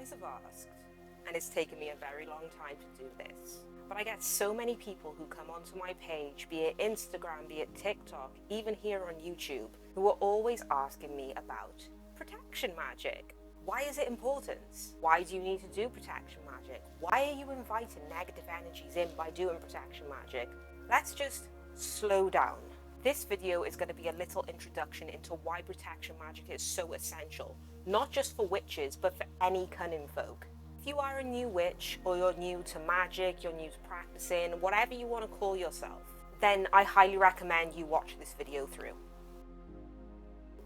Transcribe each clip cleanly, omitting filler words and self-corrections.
guys have asked, and it's taken me a very long time to do this, but I get so many people who come onto my page, be it Instagram, be it TikTok, even here on YouTube, who are always asking me about protection magic. Why is it important? Why do you need to do protection magic? Why are you inviting negative energies in by doing protection magic? Let's just slow down. This video is going to be a little introduction into why protection magic is so essential, not just for witches, but for any cunning folk. If you are a new witch, or you're new to magic, you're new to practicing, whatever you want to call yourself, then I highly recommend you watch this video through.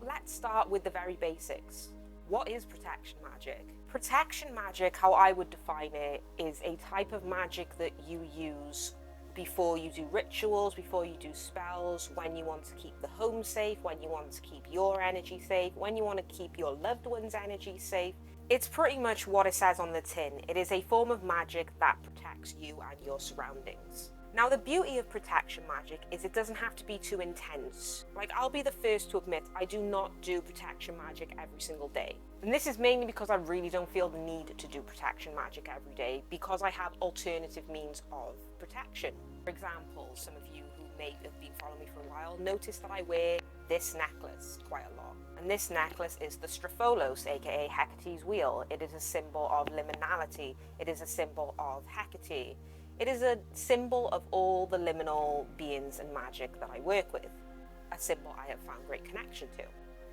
Let's start with the very basics. What is protection magic? Protection magic, how I would define it, is a type of magic that you use before you do rituals, before you do spells, when you want to keep the home safe, when you want to keep your energy safe, when you want to keep your loved one's energy safe. It's pretty much what it says on the tin. It is a form of magic that protects you and your surroundings. Now, the beauty of protection magic is it doesn't have to be too intense. Like, I'll be the first to admit I do not do protection magic every single day. And this is mainly because I really don't feel the need to do protection magic every day, because I have alternative means of protection. For example, some of you who may have been following me for a while notice that I wear this necklace quite a lot. And this necklace is the Stropholos, aka Hecate's wheel. It is a symbol of liminality. It is a symbol of Hecate. It is a symbol of all the liminal beings and magic that I work with. A symbol I have found great connection to.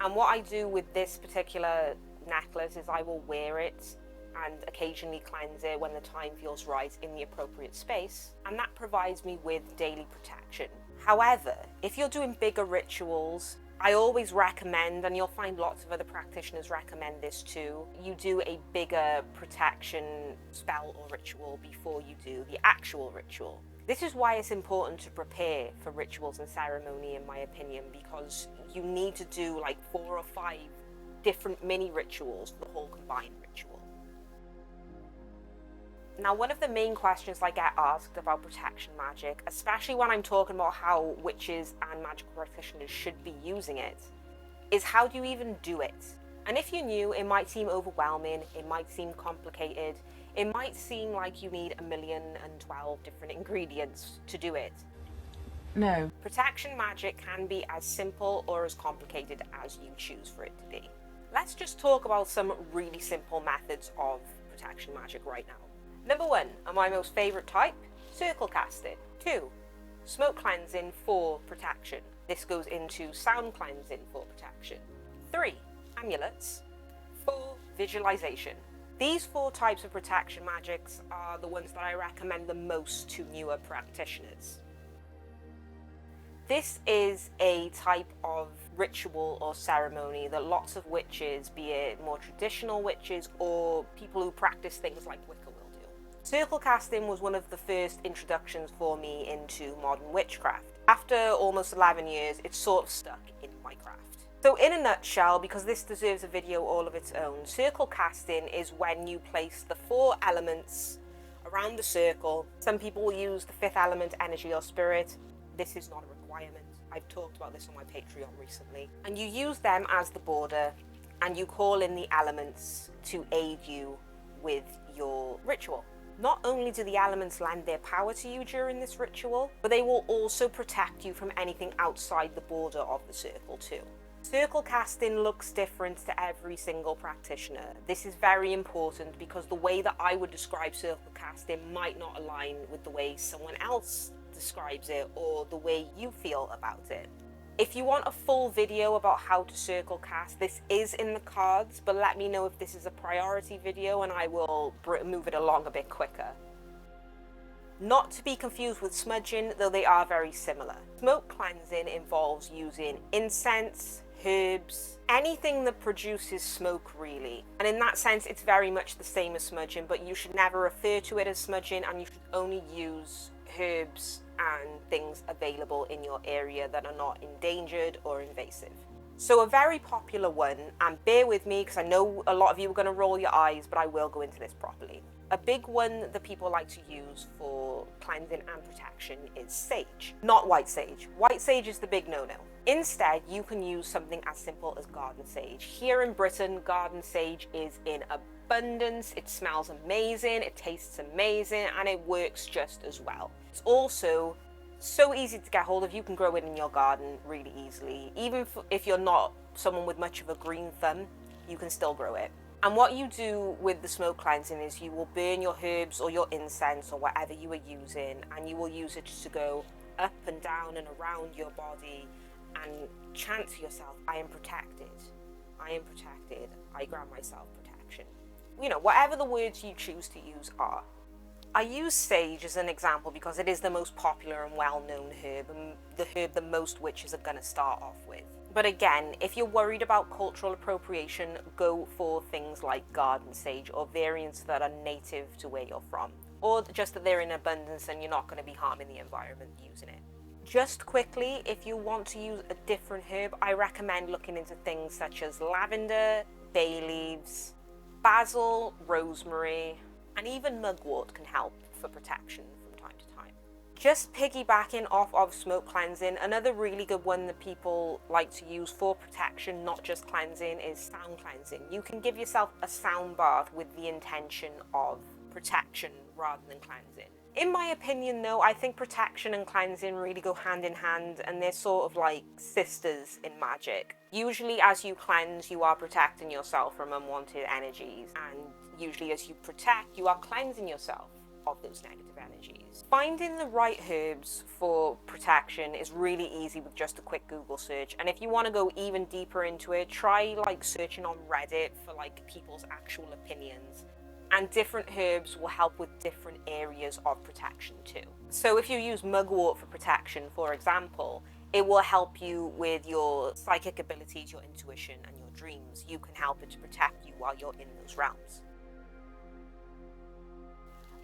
And what I do with this particular necklace is I will wear it and occasionally cleanse it when the time feels right in the appropriate space, and that provides me with daily protection. However, if you're doing bigger rituals, I always recommend, and you'll find lots of other practitioners recommend this too, you do a bigger protection spell or ritual before you do the actual ritual. This is why it's important to prepare for rituals and ceremony, in my opinion, because you need to do like 4 or 5 different mini rituals for the whole combined ritual. Now, one of the main questions I get asked about protection magic, especially when I'm talking about how witches and magical practitioners should be using it, is how do you even do it? And if you're new, it might seem overwhelming, it might seem complicated, it might seem like you need 1,012 different ingredients to do it. No. Protection magic can be as simple or as complicated as you choose for it to be. Let's just talk about some really simple methods of protection magic right now. Number 1, and my most favourite type, circle casting. 2, smoke cleansing for protection. This goes into sound cleansing for protection. 3, amulets. 4, visualization. These 4 types of protection magics are the ones that I recommend the most to newer practitioners. This is a type of ritual or ceremony that lots of witches, be it more traditional witches or people who practice things like Wicca, will do. Circle casting was one of the first introductions for me into modern witchcraft. After almost 11 years, it's sort of stuck in my craft. So in a nutshell, because this deserves a video all of its own, circle casting is when you place the 4 elements around the circle. Some people will use the 5th element, energy or spirit. This is not a requirement. I've talked about this on my Patreon recently. And you use them as the border, and you call in the elements to aid you with your ritual. Not only do the elements lend their power to you during this ritual, but they will also protect you from anything outside the border of the circle too. Circle casting looks different to every single practitioner. This is very important because the way that I would describe circle casting might not align with the way someone else describes it or the way you feel about it. If you want a full video about how to circle cast, this is in the cards, but let me know if this is a priority video and I will move it along a bit quicker. Not to be confused with smudging, though they are very similar. Smoke cleansing involves using incense, herbs, anything that produces smoke really. And in that sense, it's very much the same as smudging, but you should never refer to it as smudging, and you should only use herbs and things available in your area that are not endangered or invasive. So a very popular one, and bear with me because I know a lot of you are going to roll your eyes, but I will go into this properly. A big one that people like to use for cleansing and protection is sage. Not white sage. White sage is the big no-no. Instead, you can use something as simple as garden sage. Here in Britain, garden sage is in abundance, it smells amazing, it tastes amazing, and it works just as well. It's also so easy to get hold of. You can grow it in your garden really easily. Even if you're not someone with much of a green thumb, you can still grow it. And what you do with the smoke cleansing is you will burn your herbs or your incense or whatever you are using, and you will use it just to go up and down and around your body and chant to yourself, I am protected, I am protected, I grant myself protection. You know, whatever the words you choose to use are. I use sage as an example because it is the most popular and well-known herb, and the herb that most witches are going to start off with. But again, if you're worried about cultural appropriation, go for things like garden sage or variants that are native to where you're from, or just that they're in abundance and you're not going to be harming the environment using it. Just quickly, if you want to use a different herb, I recommend looking into things such as lavender, bay leaves, basil, rosemary, and even mugwort can help for protection from time to time. Just piggybacking off of smoke cleansing, another really good one that people like to use for protection, not just cleansing, is sound cleansing. You can give yourself a sound bath with the intention of protection rather than cleansing. In my opinion though, I think protection and cleansing really go hand in hand, and they're sort of like sisters in magic. Usually as you cleanse, you are protecting yourself from unwanted energies, and usually as you protect, you are cleansing yourself of those negative energies. Finding the right herbs for protection is really easy with just a quick Google search, and if you want to go even deeper into it, try like searching on Reddit for like people's actual opinions. And different herbs will help with different areas of protection too. So if you use mugwort for protection, for example, it will help you with your psychic abilities, your intuition, and your dreams. You can help it to protect you while you're in those realms.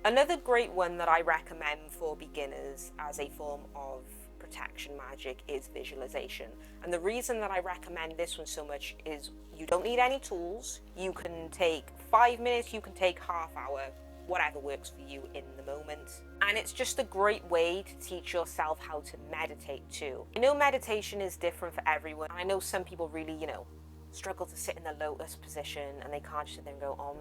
Another great one that I recommend for beginners as a form of protection magic is visualization. And the reason that I recommend this one so much is you don't need any tools. You can take 5 minutes, you can take half hour, whatever works for you in the moment. And it's just a great way to teach yourself how to meditate too. I know meditation is different for everyone. I know some people really, struggle to sit in the lotus position and they can't just sit there and go,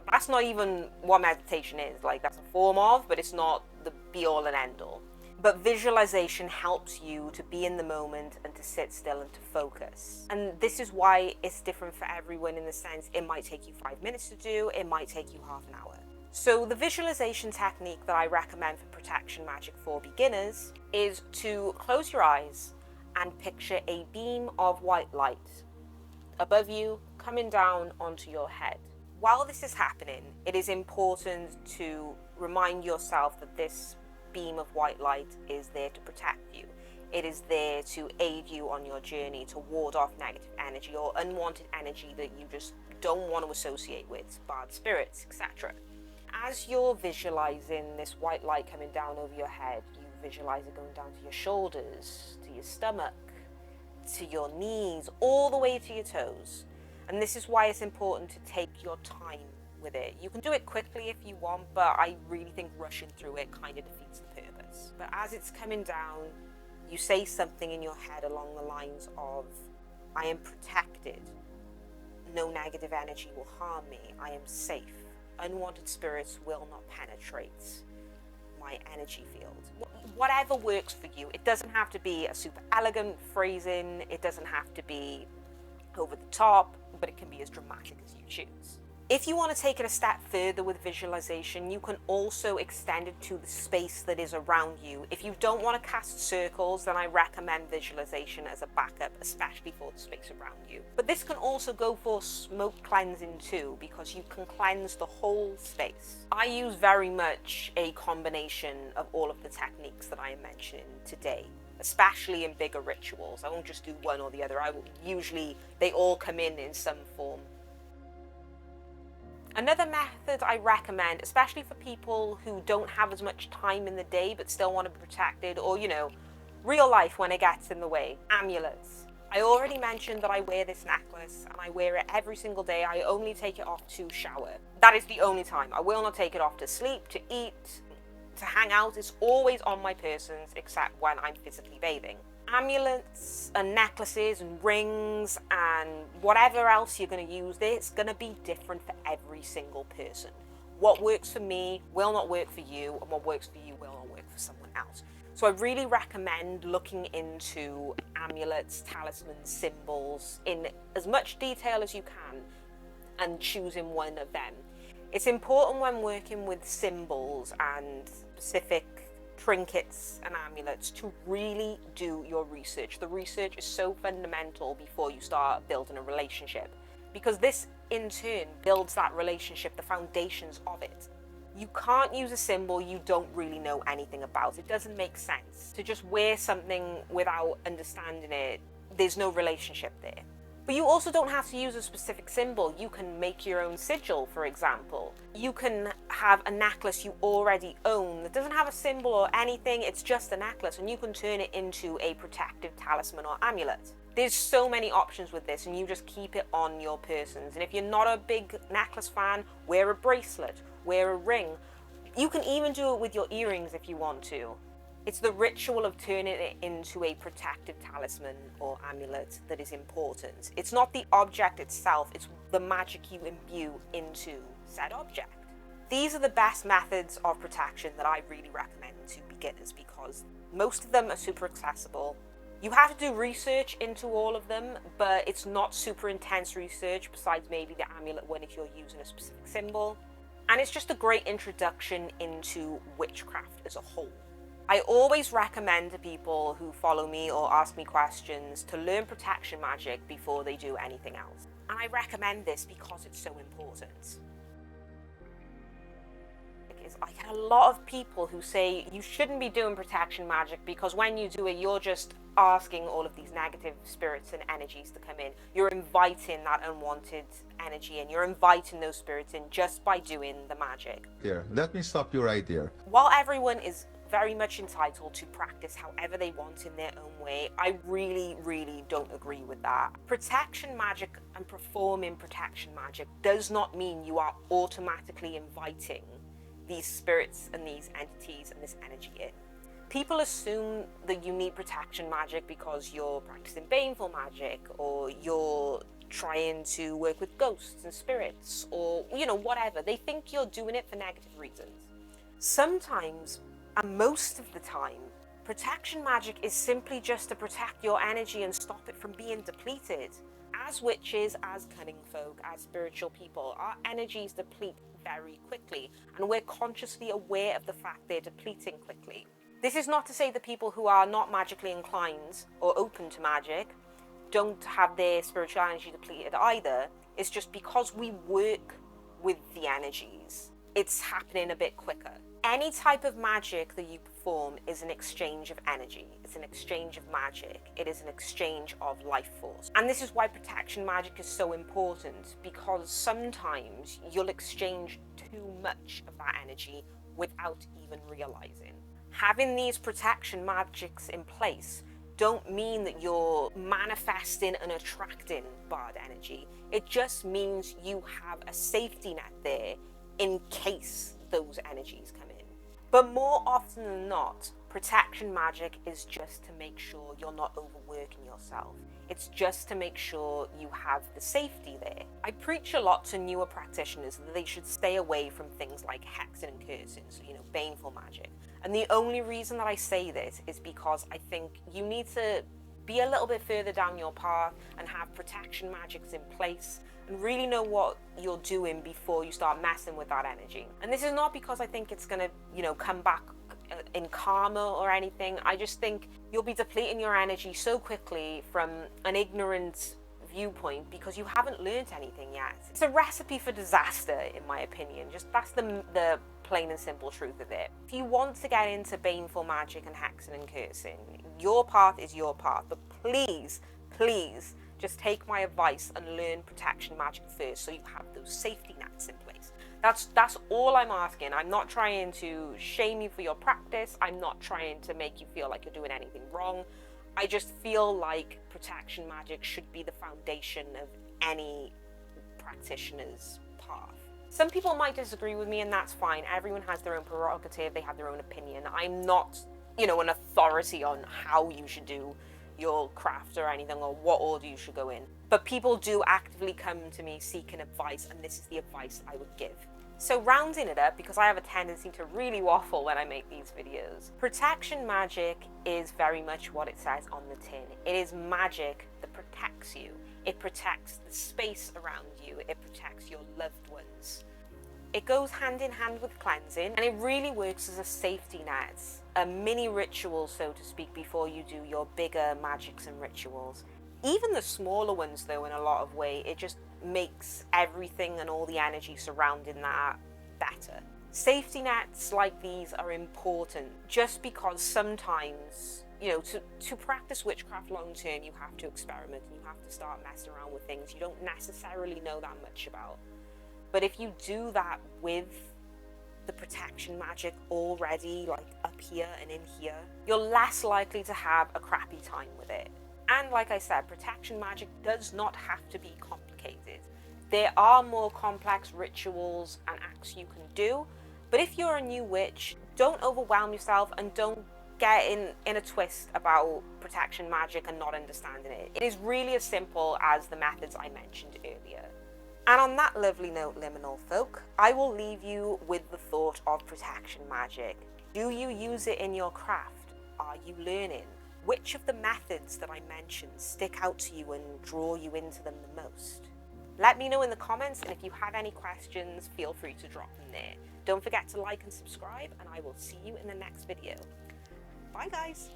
that's not even what meditation is. Like, that's a form of, but it's not the be all and end all. But visualization helps you to be in the moment and to sit still and to focus. And this is why it's different for everyone, in the sense it might take you 5 minutes to do, it might take you half an hour. So the visualization technique that I recommend for protection magic for beginners is to close your eyes and picture a beam of white light above you coming down onto your head. While this is happening, it is important to remind yourself that this beam of white light is there to protect you. It is there to aid you on your journey, to ward off negative energy or unwanted energy that you just don't want to associate with, bad spirits, etc. As you're visualizing this white light coming down over your head, you visualize it going down to your shoulders, to your stomach, to your knees, all the way to your toes. And this is why it's important to take your time with it. You can do it quickly if you want, but I really think rushing through it kind of defeats the purpose. But as it's coming down, you say something in your head along the lines of, I am protected. No negative energy will harm me. I am safe. Unwanted spirits will not penetrate my energy field. Whatever works for you. It doesn't have to be a super elegant phrasing. It doesn't have to be over the top, but it can be as dramatic as you choose. If you want to take it a step further with visualization, you can also extend it to the space that is around you. If you don't want to cast circles, then I recommend visualization as a backup, especially for the space around you. But this can also go for smoke cleansing too, because you can cleanse the whole space. I use very much a combination of all of the techniques that I am mentioning today, especially in bigger rituals. I won't just do one or the other. They all come in some form. Another method I recommend, especially for people who don't have as much time in the day but still want to be protected, or real life when it gets in the way, amulets. I already mentioned that I wear this necklace and I wear it every single day. I only take it off to shower. That is the only time. I will not take it off to sleep, to eat, to hang out. It's always on my person except when I'm physically bathing. Amulets and necklaces and rings and whatever else you're going to use, it's going to be different for every single person. What works for me will not work for you, and what works for you will not work for someone else. So I really recommend looking into amulets, talismans, symbols in as much detail as you can and choosing one of them. It's important when working with symbols and specific trinkets and amulets to really do your research. The research is so fundamental before you start building a relationship, because this in turn builds that relationship, the foundations of it. You can't use a symbol you don't really know anything about. It doesn't make sense to just wear something without understanding it. There's no relationship there. But you also don't have to use a specific symbol. You can make your own sigil, for example. You can have a necklace you already own that doesn't have a symbol or anything, it's just a necklace, and you can turn it into a protective talisman or amulet. There's so many options with this, and you just keep it on your persons. And if you're not a big necklace fan, wear a bracelet, wear a ring. You can even do it with your earrings if you want to. It's the ritual of turning it into a protective talisman or amulet that is important. It's not the object itself, it's the magic you imbue into said object. These are the best methods of protection that I really recommend to beginners, because most of them are super accessible. You have to do research into all of them, but it's not super intense research, besides maybe the amulet one if you're using a specific symbol. And it's just a great introduction into witchcraft as a whole. I always recommend to people who follow me or ask me questions to learn protection magic before they do anything else. And I recommend this because it's so important. I get a lot of people who say you shouldn't be doing protection magic because when you do it, you're just asking all of these negative spirits and energies to come in. You're inviting that unwanted energy in. You're inviting those spirits in just by doing the magic. Here, let me stop you right there. While everyone is very much entitled to practice however they want in their own way, I really don't agree with that. Protection magic and performing protection magic does not mean you are automatically inviting these spirits and these entities and this energy in. People assume that you need protection magic because you're practicing baneful magic, or you're trying to work with ghosts and spirits, or whatever. They think you're doing it for negative reasons. Sometimes, and most of the time, protection magic is simply just to protect your energy and stop it from being depleted. As witches, as cunning folk, as spiritual people, our energies deplete very quickly, and we're consciously aware of the fact they're depleting quickly. This is not to say that people who are not magically inclined or open to magic don't have their spiritual energy depleted either. It's just because we work with the energies, it's happening a bit quicker. Any type of magic that you perform is an exchange of energy. It's an exchange of magic. It is an exchange of life force. And this is why protection magic is so important, because sometimes you'll exchange too much of that energy without even realizing. Having these protection magics in place don't mean that you're manifesting and attracting bad energy. It just means you have a safety net there in case those energies come in. But more often than not, protection magic is just to make sure you're not overworking yourself. It's just to make sure you have the safety there. I preach a lot to newer practitioners that they should stay away from things like hexing and cursing, so, baneful magic. And the only reason that I say this is because I think you need to be a little bit further down your path and have protection magics in place and really know what you're doing before you start messing with that energy. And this is not because I think it's gonna, come back in karma or anything. I just think you'll be depleting your energy so quickly from an ignorant viewpoint because you haven't learned anything yet. It's a recipe for disaster, in my opinion. Just that's the plain and simple truth of it. If you want to get into baneful magic and hexing and cursing, your path is your path. But please, just take my advice and learn protection magic first so you have those safety nets in place. That's all I'm asking. I'm not trying to shame you for your practice. I'm not trying to make you feel like you're doing anything wrong. I just feel like protection magic should be the foundation of any practitioner's path. Some people might disagree with me, and that's fine. Everyone has their own prerogative. They have their own opinion. I'm not, an authority on how you should do your craft or anything, or what order you should go in. But people do actively come to me seeking advice, and this is the advice I would give. So rounding it up, because I have a tendency to really waffle when I make these videos, protection magic is very much what it says on the tin. It is magic that protects you. It protects the space around you. It protects your loved ones. It goes hand in hand with cleansing, and it really works as a safety net, a mini ritual, so to speak, before you do your bigger magics and rituals. Even the smaller ones, though, in a lot of ways, it just makes everything and all the energy surrounding that better. Safety nets like these are important just because sometimes, you know, to practice witchcraft long term, you have to experiment and you have to start messing around with things you don't necessarily know that much about. But if you do that with the protection magic already, like up here and in here, you're less likely to have a crappy time with it. And like I said, protection magic does not have to be complicated. There are more complex rituals and acts you can do, but if you're a new witch, don't overwhelm yourself and don't get in a twist about protection magic and not understanding it. It is really as simple as the methods I mentioned earlier. And on that lovely note, liminal folk, I will leave you with the thought of protection magic. Do you use it in your craft? Are you learning? Which of the methods that I mentioned stick out to you and draw you into them the most? Let me know in the comments, and if you have any questions, feel free to drop them there. Don't forget to like and subscribe, and I will see you in the next video. Bye guys!